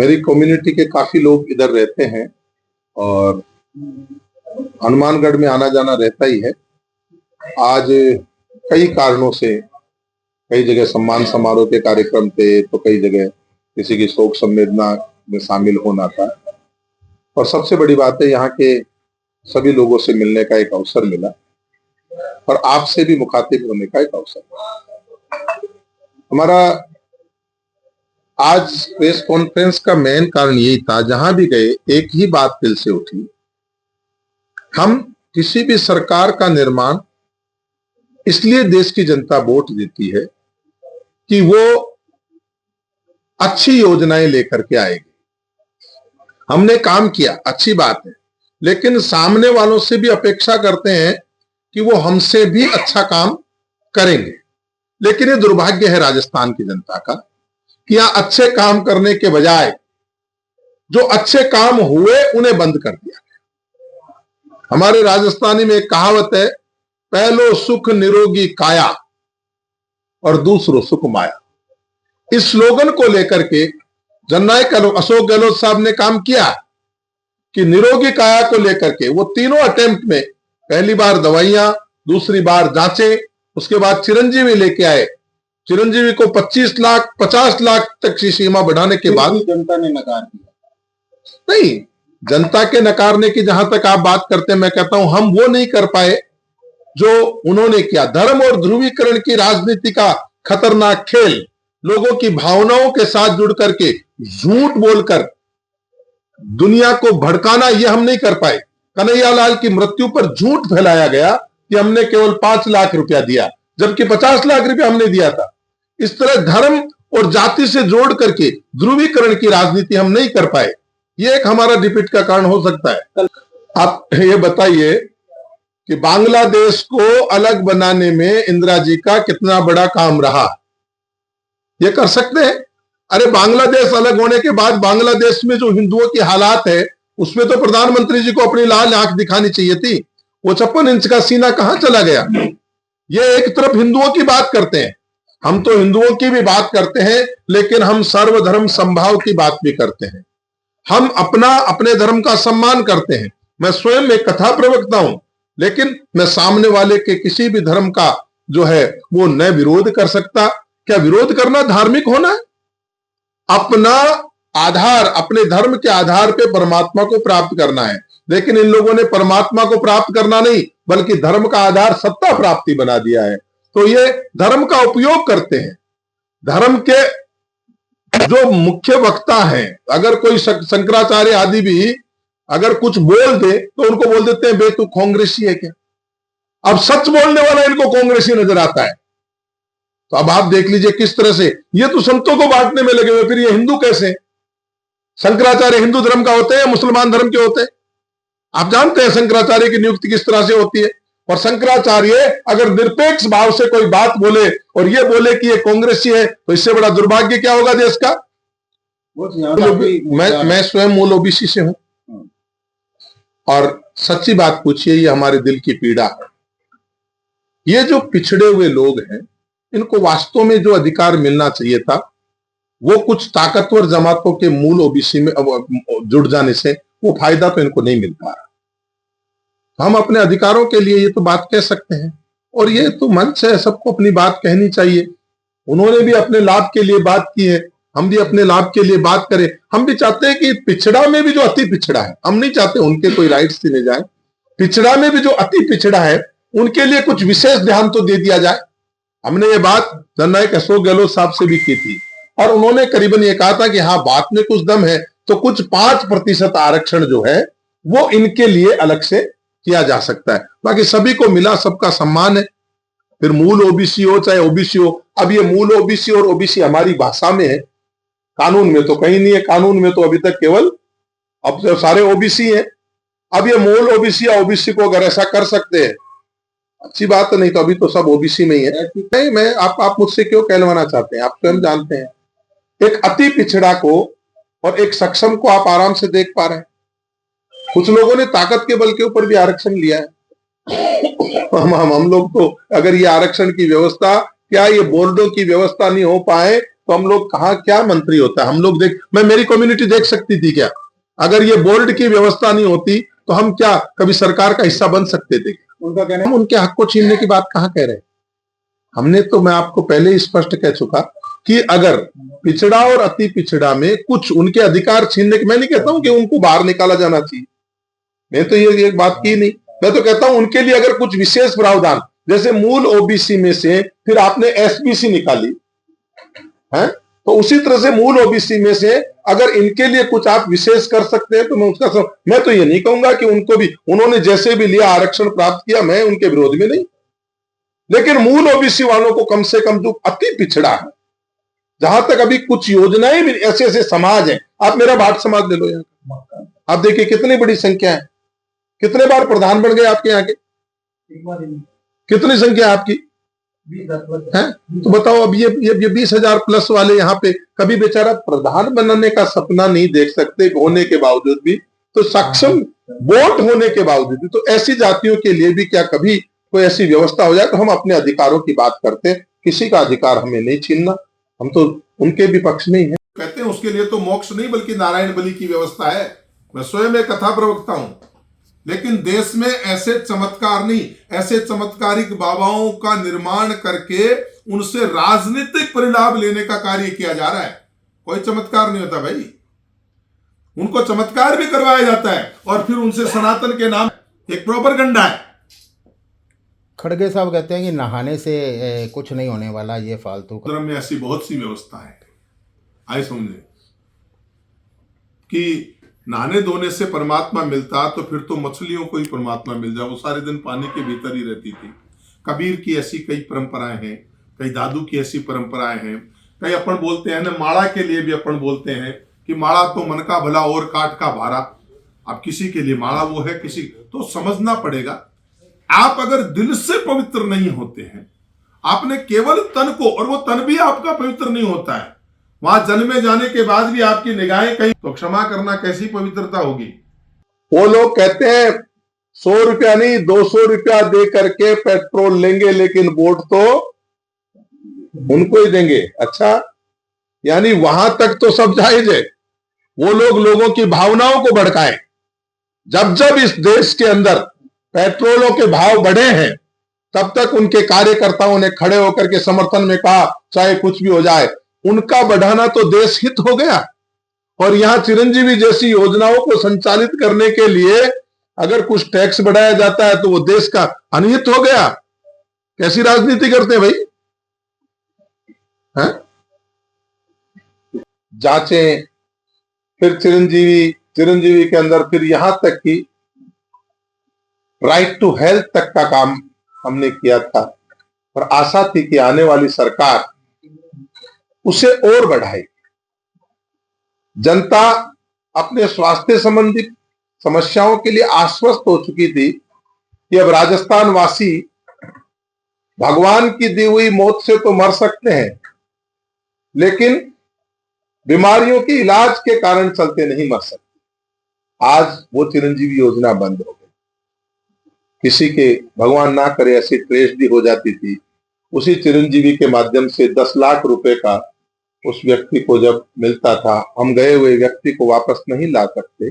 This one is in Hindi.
मेरी कम्युनिटी के काफी लोग इधर रहते हैं और हनुमानगढ़ में आना जाना रहता ही है। आज कई कारणों से कई जगह सम्मान समारोह के कार्यक्रम थे, तो कई जगह किसी की शोक संवेदना में शामिल होना था। और सबसे बड़ी बात है, यहाँ के सभी लोगों से मिलने का एक अवसर मिला और आपसे भी मुखातिब होने का एक अवसर मिला। हमारा आज प्रेस कॉन्फ्रेंस का मेन कारण यही था, जहां भी गए एक ही बात दिल से उठी, हम किसी भी सरकार का निर्माण इसलिए देश की जनता वोट देती है कि वो अच्छी योजनाएं लेकर के आएगी। हमने काम किया, अच्छी बात है, लेकिन सामने वालों से भी अपेक्षा करते हैं कि वो हमसे भी अच्छा काम करेंगे। लेकिन ये दुर्भाग्य है राजस्थान की जनता का कि यहां अच्छे काम करने के बजाय जो अच्छे काम हुए उन्हें बंद कर दिया गया। हमारे राजस्थानी में एक कहावत है, पहलो सुख निरोगी काया और दूसरो सुख माया। इस स्लोगन को लेकर के जननायक अशोक गहलोत साहब ने काम किया कि निरोगी काया को लेकर के वो तीनों अटेम्प्ट में पहली बार दवाइयां, दूसरी बार जांचें, उसके बाद चिरंजीवी लेके आए। चिरंजीवी को 25 लाख 50 लाख तक की सीमा बढ़ाने के बाद जनता ने नकार दिया। नहीं, जनता के नकारने की जहां तक आप बात करते हैं, मैं कहता हूं हम वो नहीं कर पाए जो उन्होंने किया। धर्म और ध्रुवीकरण की राजनीति का खतरनाक खेल, लोगों की भावनाओं के साथ जुड़ करके झूठ बोलकर दुनिया को भड़काना, ये हम नहीं कर पाए। कन्हैयालाल की मृत्यु पर झूठ फैलाया गया कि हमने केवल 5 लाख रुपया दिया, जबकि 50 लाख रुपया हमने दिया था। इस तरह धर्म और जाति से जोड़ करके ध्रुवीकरण की राजनीति हम नहीं कर पाए। ये एक हमारा डिफीट का कारण हो सकता है। आप ये बताइए कि बांग्लादेश को अलग बनाने में इंदिरा जी का कितना बड़ा काम रहा। ये कर सकते हैं? अरे बांग्लादेश अलग होने के बाद बांग्लादेश में जो हिंदुओं की हालात है, उसमें तो प्रधानमंत्री जी को अपनी लाल आंख दिखानी चाहिए थी। वो 56 इंच का सीना कहां चला गया? ये एक तरफ हिंदुओं की बात करते हैं, हम तो हिंदुओं की भी बात करते हैं, लेकिन हम सर्वधर्म समभाव की बात भी करते हैं। हम अपने धर्म का सम्मान करते हैं। मैं स्वयं एक कथा प्रवक्ता हूं, लेकिन मैं सामने वाले के किसी भी धर्म का जो है वो न विरोध कर सकता। क्या विरोध करना धार्मिक होना है? अपना आधार, अपने धर्म के आधार पे परमात्मा को प्राप्त करना है। लेकिन इन लोगों ने परमात्मा को प्राप्त करना नहीं, बल्कि धर्म का आधार सत्ता प्राप्ति बना दिया है। तो ये धर्म का उपयोग करते हैं। धर्म के जो मुख्य वक्ता हैं, अगर कोई शंकराचार्य आदि भी अगर कुछ बोल दे तो उनको बोल देते हैं, बे तू कांग्रेसी है क्या? अब सच बोलने वाला इनको कांग्रेसी नजर आता है। तो अब आप देख लीजिए किस तरह से ये तो संतों को बांटने में लगे हुए, फिर ये हिंदू कैसे? शंकराचार्य हिंदू धर्म का होते हैं या मुसलमान धर्म के होते हैं? आप जानते हैं शंकराचार्य की नियुक्ति किस तरह से होती है। और शंकराचार्य अगर निरपेक्ष भाव से कोई बात बोले और ये बोले कि ये कांग्रेसी है, तो इससे बड़ा दुर्भाग्य क्या होगा देश का? मैं स्वयं मूल ओबीसी से हूं और सच्ची बात पूछिए, ये हमारे दिल की पीड़ा है। ये जो पिछड़े हुए लोग हैं, इनको वास्तव में जो अधिकार मिलना चाहिए था, वो कुछ ताकतवर जमातों के मूल ओबीसी में जुड़ जाने से वो फायदा तो इनको नहीं मिल पा रहा। हम अपने अधिकारों के लिए ये तो बात कह सकते हैं, और ये तो मंच है, सबको अपनी बात कहनी चाहिए। उन्होंने भी अपने लाभ के लिए बात की है, हम भी अपने लाभ के लिए बात करें। हम भी चाहते हैं कि पिछड़ा में भी जो अति पिछड़ा है, हम नहीं चाहते उनके कोई राइट्स छीने जाए। पिछड़ा में भी जो अति पिछड़ा है, उनके लिए कुछ विशेष ध्यान तो दे दिया जाए। हमने ये बात जननायक अशोक गहलोत साहब से भी की थी, और उन्होंने करीबन ये कहा था कि हाँ, बात में कुछ दम है, तो कुछ 5% आरक्षण जो है वो इनके लिए अलग से किया जा सकता है। बाकी सभी को मिला, सबका सम्मान है। फिर मूल ओबीसी हो चाहे ओबीसी हो, अब ये मूल ओबीसी और ओबीसी हमारी भाषा में है, कानून में तो कहीं नहीं है। कानून में तो अभी तक केवल अब तो सारे ओबीसी हैं। अब ये मूल ओबीसी या ओबीसी को अगर ऐसा कर सकते हैं, अच्छी बात है, नहीं तो अभी तो सब ओबीसी में ही है। नहीं, मैं आप मुझसे क्यों कहलवाना चाहते हैं? आप स्वयं जानते हैं, एक अति पिछड़ा को और एक सक्षम को आप आराम से देख पा रहे हैं। कुछ लोगों ने ताकत के बल के ऊपर भी आरक्षण लिया है। हम लोग तो अगर ये आरक्षण की व्यवस्था, क्या ये बोर्डों की व्यवस्था नहीं हो पाए तो हम लोग कहाँ क्या मंत्री होता है, हम लोग मैं मेरी कम्युनिटी देख सकती थी क्या? अगर ये बोर्ड की व्यवस्था नहीं होती तो हम क्या कभी सरकार का हिस्सा बन सकते थे? उनका कहना हम उनके हक को छीनने की बात कहाँ कह रहे हैं? हमने तो, मैं आपको पहले ही स्पष्ट कह चुका कि अगर पिछड़ा और अति पिछड़ा में कुछ उनके अधिकार छीनने की, मैं नहीं कहता हूं कि उनको बाहर निकाला जाना चाहिए, मैं तो ये बात की नहीं। मैं तो कहता हूं उनके लिए अगर कुछ विशेष प्रावधान, जैसे मूल ओबीसी में से फिर आपने एसबीसी निकाली है, तो उसी तरह से मूल ओबीसी में से अगर इनके लिए कुछ आप विशेष कर सकते हैं तो मैं तो ये नहीं कहूंगा कि उनको भी, उन्होंने जैसे भी लिया आरक्षण प्राप्त किया, मैं उनके विरोध में नहीं, लेकिन मूल ओबीसी वालों को कम से कम, जो अति पिछड़ा है, जहां तक अभी कुछ योजनाएं भी, ऐसे ऐसे समाज हैं, आप मेरा भाट समाज ले लो, यहाँ आप देखिए कितनी बड़ी संख्या है, कितने बार प्रधान बन गए आपके यहाँ के, कितनी संख्या है आपकी है? तो बताओ अब ये 20,000 प्लस वाले यहाँ पे कभी बेचारा प्रधान बनने का सपना नहीं देख सकते होने के बावजूद भी, तो सक्षम वोट होने के बावजूद भी, तो ऐसी जातियों के लिए भी क्या कभी कोई ऐसी व्यवस्था हो जाए तो हम अपने अधिकारों की बात करते हैं, किसी का अधिकार हमें नहीं छीनना, हम तो उनके भी पक्ष में ही है। कहते हैं उसके लिए तो मोक्ष नहीं बल्कि नारायण बलि की व्यवस्था है। मैं स्वयं एक कथा प्रवक्ता हूं, लेकिन देश में ऐसे चमत्कार नहीं, ऐसे चमत्कारिक बाबाओं का निर्माण करके उनसे राजनीतिक परिलाभ लेने का कार्य किया जा रहा है। कोई चमत्कार नहीं होता भाई, उनको चमत्कार भी करवाया जाता है और फिर उनसे सनातन के नाम एक प्रोपेगेंडा है। खड़गे साहब कहते हैं कि नहाने से कुछ नहीं होने वाला, ये फालतू का। धर्म में ऐसी बहुत सी व्यवस्था है, आइए समझे कि नहाने धोने से परमात्मा मिलता तो फिर तो मछलियों को ही परमात्मा मिल जाए, वो सारे दिन पानी के भीतर ही रहती थी। कबीर की ऐसी कई परंपराएं हैं, कई दादू की ऐसी परंपराएं हैं, कई अपन बोलते हैं ना, माड़ा के लिए भी अपन बोलते हैं कि माड़ा तो मन का भला और काट का भारा। अब किसी के लिए माड़ा वो है, किसी तो समझना पड़ेगा। आप अगर दिल से पवित्र नहीं होते हैं, आपने केवल तन को, और वो तन भी आपका पवित्र नहीं होता है, वहां जन्मे जाने के बाद भी आपकी निगाहें कहीं, तो क्षमा करना कैसी पवित्रता होगी। वो लोग कहते हैं 100 रुपया नहीं 200 रुपया दे करके पेट्रोल लेंगे, लेकिन वोट तो उनको ही देंगे। अच्छा, यानी वहां तक तो सब जायज है, वो लोग लोगों की भावनाओं को भड़काएं। जब जब इस देश के अंदर पेट्रोलों के भाव बढ़े हैं, तब तक उनके कार्यकर्ताओं ने खड़े होकर के समर्थन में कहा चाहे कुछ भी हो जाए, उनका बढ़ाना तो देश हित हो गया। और यहां चिरंजीवी जैसी योजनाओं को संचालित करने के लिए अगर कुछ टैक्स बढ़ाया जाता है तो वो देश का अनहित हो गया। कैसी राजनीति करते हैं भाई, हैं? जांचें, फिर चिरंजीवी के अंदर फिर यहां तक कि राइट टू हेल्थ तक का काम हमने किया था, और आशा थी कि आने वाली सरकार उसे और बढ़ाएगी। जनता अपने स्वास्थ्य संबंधी समस्याओं के लिए आश्वस्त हो चुकी थी कि अब राजस्थान वासी भगवान की दी हुई मौत से तो मर सकते हैं, लेकिन बीमारियों के इलाज के कारण चलते नहीं मर सकते। आज वो चिरंजीवी योजना बंद हो गई। किसी के भगवान ना करे ऐसी ट्रेजेडी हो जाती थी, उसी चिरंजीवी के माध्यम से 10 लाख रुपए का उस व्यक्ति को जब मिलता था, हम गए हुए व्यक्ति को वापस नहीं ला सकते,